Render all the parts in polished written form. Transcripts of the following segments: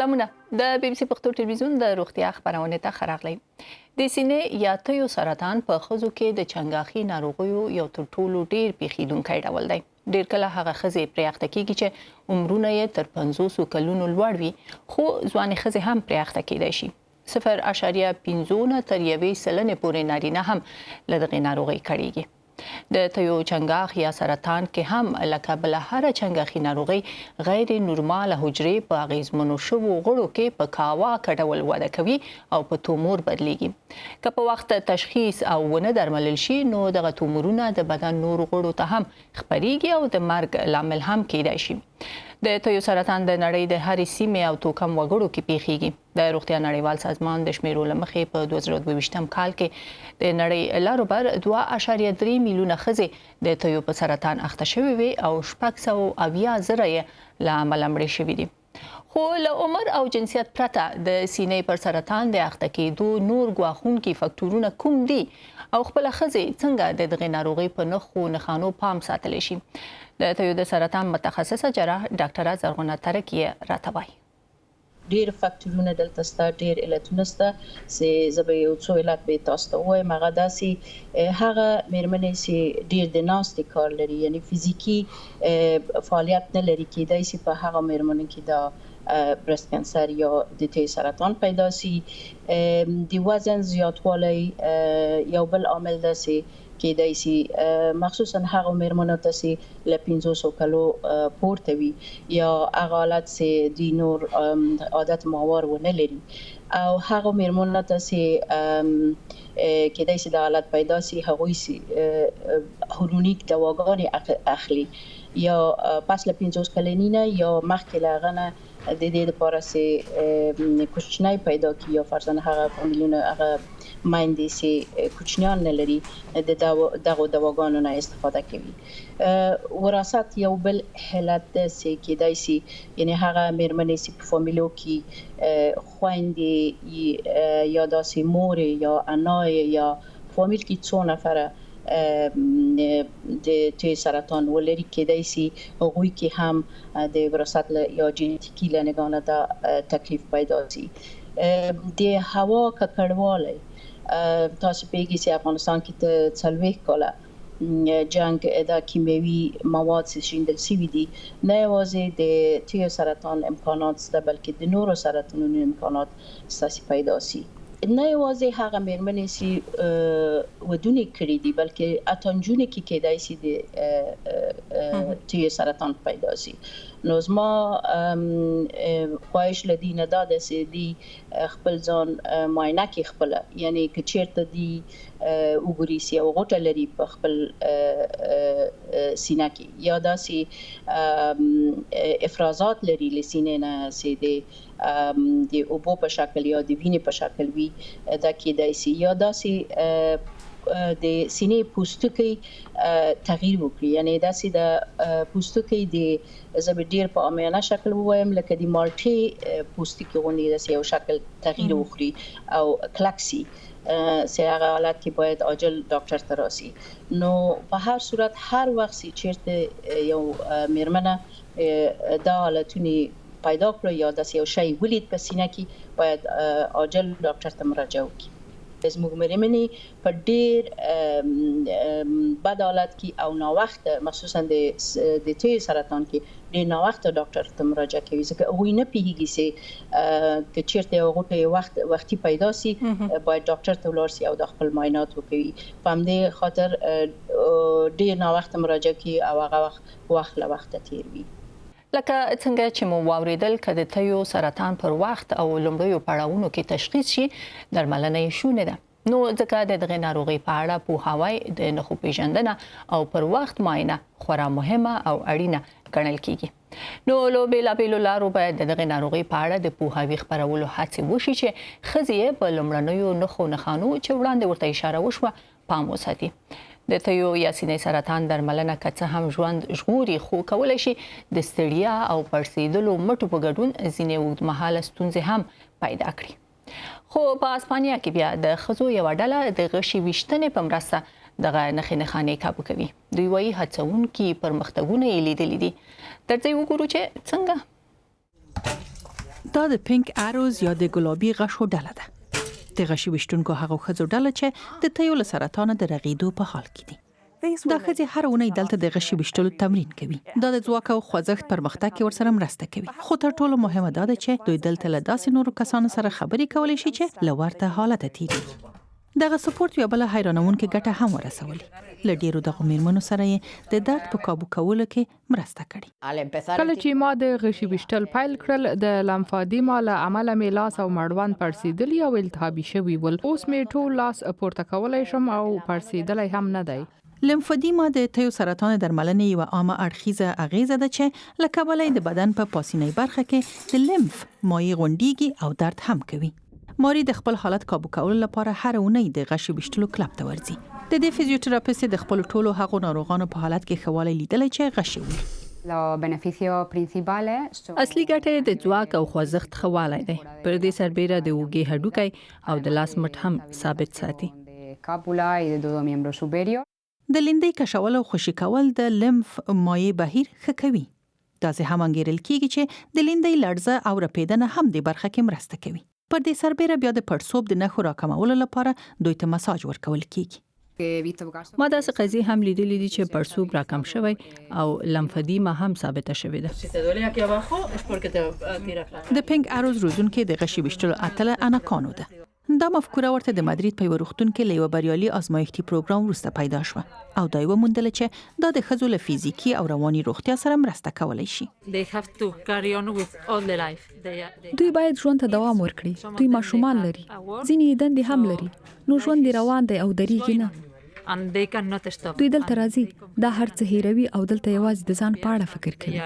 سلامونه د بي بي سي پښتو ټلویزیون د روغتیا خبرونه ته خراغلی د سینې یا تیو سرطان په خزو کې د چنګاښي ناروغیو یو تر ټولو ډیر پېښېدونکی ډول دی. ډیر کله هغه خزې پرې اخته کېږي چې عمرونه یې تر 500 کلونو لوړ وي، خو ځوانې خزې هم پرې اخته کېدای شي. 0.5 نه تر 1 سلنې پورې نارینه هم له دغې ناروغۍ کړېږي. د تیو چنګاښ یا سرطان کې هم لکه بل هر چنګاښي ناروغۍ غیر نورماله حجرې په اغېزمنو شوو غړو کې په کاواکه ډول وده کوي او په تDومور بدلیږي. که په وخت تشخیص او ونه درملل شي نو دغه تDومورونه د بدن نور غړو ته هم خپريږي او د مرګ لامل هم کېدای شي. د تیو سرطان د نړۍ د هرې سیمې او توکم وګړو کې پیښیږي. د روغتیا نړیوال سازمان د شمیرو لمخې په 2022م کال کې د نړۍ لاروبر 2.3 میلیونه خزې د تیو په سرطان اخته شوي وي او 670,000 یې له امله مړې شوي دي. خو له عمر او جنسیت پرته د سینې پر سرطان د اخته کېدو نور ګواښونکي فاکتورونه کوم دي او خپل خزې څنګه د دغې ناروغۍ په نښو نښانو پام ساتلی شي؟ د تیو د سرطان متخصصه جراح ډاکټره زرغونه ترکیه راته وایي. ډیر فاکتورونه دلته ستا ډیر علتونه ستا چې زه به یو څو علت به تاسو ته وایم. هغه داسې هغه مېرمنې چې ډیر د ناستې کار لري، یعنی فزیکی فعالیت نه لري، کېدای شي په هغه مېرمنو کې دا برست کانسر یا د تیو سرطان پیدا شي. د وزن زیاتوالی یو بل عامل ده چې کېدای شي مخصوصا هغه مېرمنو ته چې له 500 کلو پورته وي یا هغه حالت چې د نور عادت ماوار ونه لري او هغه مېرمنو ته چې کېدای شي د حالت پیدا شي هغوی سي هورمونیک دواګانې اخلي یا پس له 50 کلنۍ نه یا مخکې له هغه نه د دې لپاره چې کوچنی پیدا کړي یا فرضاً هغه فامیلونه هغه مایندې چې کوچنیان نه لري د دغه دواګانو نه استفاده کوي. وراثت یو بل حالت ده چې کېدای شي، یعنی هغه مېرمنې چې په فامیلو کې خویندې یا داسې مور یا انا یا فامیل کې څو نفره د تیو سرطان ولري، کېدای شي هغوی کې هم د وراثت یا جنیتیکي له نګاه دا تکلیف پیدا شي. د هوا ککړوالی تاسو پیږي چې افغانستان کې ته 40 کاله جنگ د کیمیاوي مواد چې شیندل شوي دي، نه یوازې د تیو سرطان امکانات شته بلکې د نورو سرطانونو امکانات ستاسې پیدا شي. نه یوازې هغه مېرمنې چې ودونه کړي دي بلکې اتنجونه کې کېدای شي د تیو سرطان پیدا شي. نو زما خواهش له دې نه دا ده چې دی خپل ځان معاینه کې خپله، یعنی که چېرته دی وګوري چې یو غوټه لري په خپل سینه کې یا داسې افرازات لري له سینې نه چې د اوبو په شکل یا د وینې په شکل وي، دا کېدای شي. یا داسې د سینې پوستکی تغییر وکړي، یعنی داسې د پوستکی د زه به ډیر په عامیانه شکل ووایم لکه د مالټې پوستکی غوندې داسې یو شکل تغییر وکړي او کلک شي، چې هغه حالت کې باید عاجل ډاکټر ته راشي. نو په هر صورت هر وخت چې چېرته یو مېرمنه دا حالتونه پیدا کړو یا داسې یو شی ولید په سینه کې باید عاجل ډاکټر ته مراجعه وکړي. زموږ مېرمنې په ډېر بد حالت کې او ناوخته مخصوصا د تیو سرطان کې ډېر ناوخته ډاکټر ته مراجعه کوي، ځکه هغوی نه پوهېږي چې که چېرته یو غوټه وختي پیدا شي باید ډاکټر ته ولاړ شي او د خپل معاینات وکوي. په همدې خاطر ډېر ناوخته مراجعه کوي او هغه وخت له وخته تیر وي. لکه څنګه چې مو واوریدل که د تیو سرطان پر وخت او لومړیو پړاوونو کې تشخیص شي درملنه یې شونې ده. نو ځکه د دغې ناروغۍ په اړه پوهاوی، د نښو پیژندنه او پر وخت معاینه خورا مهمه او اړینه ګڼل کېږي. نو له بېلابېلو لارو باید د دغې ناروغۍ په اړه د پوهاوي خپرولو هڅې وشي چې ښځې یې په لومړنیو نښو نښانو چې وړاندې ورته اشاره وشوه پام وساتي. د تیو یا سینې سرطان درملنه که څه هم ژوند ژغوري، خو کولی شي د ستړیا او پړسېدلو مټو په ګډون ځینې اوږدمهاله ستونزې هم پیدا کړي. خو په اسپانیا کې بیا د ښځو یوه ډله د غشي ویشتنې په مرسته دغه نښې نښانې کابو کوي. دوی وایي هڅونکي پرمختګونه یې لیدلي دي. درځئ وګورو چې څنګه. دا د پینک اروز یا د ګلابي غشو ډله ده. د غشي وشتونکو هغه ښځو ډله چې د تیو له سرطان د رغېدو په حال کې دي. دا ښځې هر اونۍ دلته د غشي وشتلو تمرین کوي. دا د ځواک او خوځښت پرمختګ کې ورسره مرسته کوي. خو تر ټولو مهمه دا ده چې دوی دلته له داسې نورو کسانو سره خبرې کولی شي چې له ورته حالته تېرېږي. دغه سپورت یو بله حیرانونکې ګټه هم ورسولې. له ډېرو دغو میرمنو سره یې د درد په کابو کولو کې مرسته کړې. کله چې ما د غشي وشتل پیل کړل د لمفادیما له امله مې لاس او مړوند پړسېدلي او التهابي شوي ول. اوس مې ټول لاس پورته کولی شم او پړسېدلی هم نه دی. لمفادیما د تیو سرطان درملنې یو عامه اړخیزه اغیزه ده چې له کبله د بدن په پاسینۍ برخه کې د لمف مایع غونډیږي او درد هم کوي. ماري د خپل حالت کابو کولو لپاره هر اونۍ د غشي وشتلو کلب ته ورځي. د دې فزیوتراپیست د خپل ټولو هغو ناروغانو په حالت کې خواله لیدلې چې غشي وي. اصلي ګټه د ځواک او خوځښت خواله دی. پر دې سربېره د اوږې هډوکی او د لاس مټ هم ثابت ساتي. د لیندۍ کشول او خوشي کول د لمف مایع بهیر ښه کوي. داسې هم انګیرل کېږي چې د لیندۍ لړزه او رپېدنه هم د برخه کې مرسته کوي. پر دې سربېره بیا د پړسوب د نښو راکمولو لپاره دوی ته مساج ورکول کېږي. ما داسې قضیې هم لیدلې دي چې پړسوب راکم شوی او لمفادیما هم ثابته شوې ده. د پینک اروز روزونکې د غشي وشتلو اتله اناکانو ده. دا مفکوره ورته د مدرید په یو روغتون کې له یو بریالي آزمایښتي پروګرام وروسته پیدا شوه او دا یې وموندله چې دا د ښځو له فزیکي او رواني روغتیا سره مرسته کولی شي. دوی باید ژوند ته دوام ورکړي. دوی ماشومان لري، ځینې دندې هم لري، نو ژوند یې روان دی او درېږي نه. دوی دلته راځي، دا هر څه هیروي او دلته یوازې د ځان په اړه فکر کوي.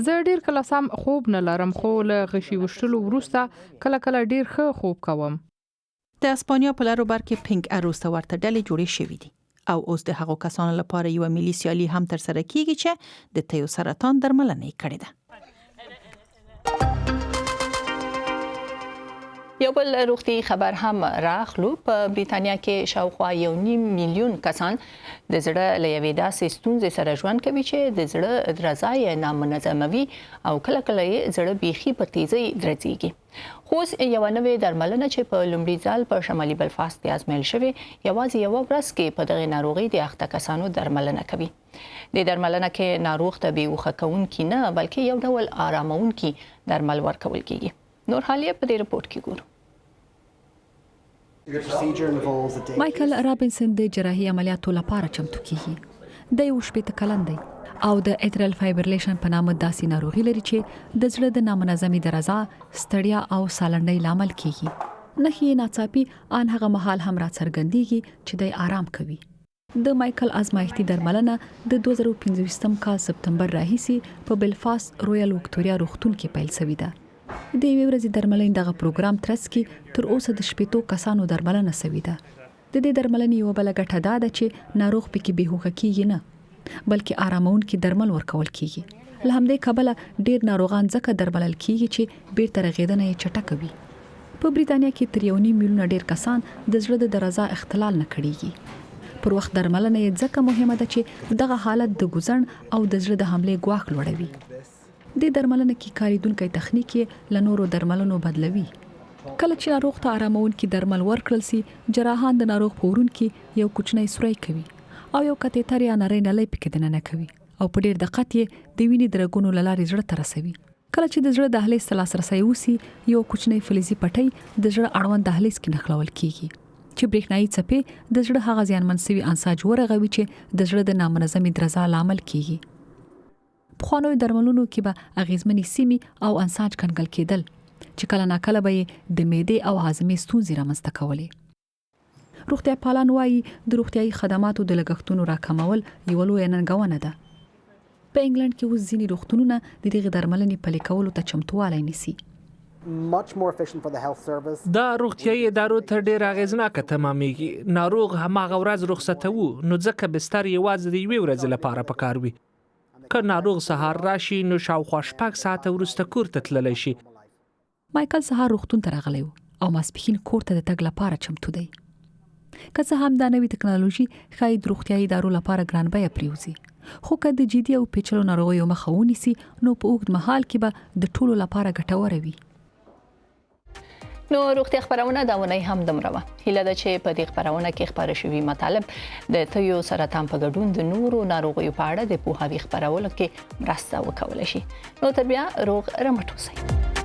زه ډیر کله سم خوب نه لرم، خو له غشي وشتلو وروسته کله کله ډیر ښه خوب کوم. د اسپانیا په لارو بر کې پینک اروز ته ورته ډلې جوړې شوې دي او اوس د هغو کسانو لپاره یو ملي سیالي هم ترسره کیږي چې د تیو سرطان درملنه یې کړې ده. یو بل روغتي خبر هم راخلو. په بریتانیا کې شاوخوا 1.5 میلیون کسان د زړه له یوې داسې ستونزې سره ژوند کوي چې د زړه درزا یې نامنظموي او کله کله یې زړه بیخي په تیزۍ درزیږي. خو یو نوې درملنه چې په لومړي ځل په شمالي بلفاست کې آزمایل شوې یوازې یو ورځ کې په دغه ناروغۍ د اخته کسانو درملنه کوي. د درملنه کې ناروغ ته بیوخه کوونکی نه بلکې یو ډول آرامونکی درمل ورکول کیږي. نور حالیه په دې رپورت کې ګورو. مایکل رابینسن د جراحي عملیاتو لپاره چمتو کیږي. د 18 کلن دی او د ایترل فایبریلیشن په نامه داسې ناروغي لري چې د زړه د نامنظمي درزا، ستړیا او سالنډۍ لامل کیږي. نښې ناڅاپي ان هغه مهال هم راڅرګندېږي چې د آرام کوي. د مایکل آزمایښتي درملنه د 2015 کال سپتمبر راهیسې په بلفاست رویال وکټوریا روغتون کې پیل شوې ده. د یوې ورځې درملنې دغه پروګرام ترڅ کې تر اوسه د 18 کسانو درملنه شوې ده. د دې درملنې یو بل ګټه دا ده چې ناروغ پکې بېهوښه کیږي نه بلکې آرامونکي درمل ورکول کیږي. له همدې کبله ډېر ناروغان ځکه درملل کیږي چې بیرته رغېدنه یې چټکه وي. په بریتانیا کې تر 1.5 میلیونه ډېر کسان د زړه د درزا اختلال نه کړيږي. پر وخت درملنه یې ځکه مهمه ده چې دغه حالت د ګوزن او د زړه د حملې ګواښ لوړوي. د درملنه کې کاریدونکي تخنیک له نورو درملونو بدلوي. کله چې ناروغ ته آرامونکي درمل ورکړل شي، جراحان د ناروغ پورونکي یو کوچنی سوري کوي او یو کاتیتر یا نری نلۍ پکې دننه کوي او په ډېر دقت یې د وینې درګونو لارې زړه ته رسوي. کله چې د زړه دهلیز ته لاسرسی وسی، یو کوچنی فلزي پټۍ د زړه اړوند دهلیز کې نښلول کیږي چې برېښنايي څپې د زړه هغه زیانمن شوي انساج ورغوي چې د زړه د نامنظمي درزا لامل کیږي. پخوانیو درملونو کې به اغېزمنې سیمې او انساج کنګل کېدل چې کله ناکله به د معدې او هاضمې ستونزې رامنځته کولې. روغتیا پالان وایي د روغتیايي خدماتو د لګښتونو راکمول یو لویه ننګونه ده. په انګلند کې اوس ځینې روغتونونه د دغه درملنې پلي کولو ته چمتووالی نیسي. دا روغتیايي ادارو ته ډېر اغېزناکه تمامېږي. ناروغ هماغه ورځ رخصتوو نو ځکه بستر یوازې د یوې ورځې لپاره پکار وي. که ناروغ سهار راشي نو شاوخوا 6 ساعته وروسته کور ته تللی شي. مایکل سهار روغتون ته راغلی و او ماسپښین کور ته د تګ لپاره چمتو دی. که څه هم دا نوې ټکنالوژي ښایي د روغتیايي ادارو لپاره ګران بیه پریوزي، خو که د جدي او پیچلو ناروغیو مخه ونیسي نو په اوږد مهال کې به د ټولو لپاره ګټوره وي. نو روغتیا خبرونه دا ونی هم دمره وه. هیله ده چې په دې خبرونه کې خبره شوي مطالب د تیو سرطان په ګډون د نورو ناروغیو په اړه د پوهاوي خبرولو کې مرسته وکولای شي. نو تر بیا روغ رمټ اوسئ.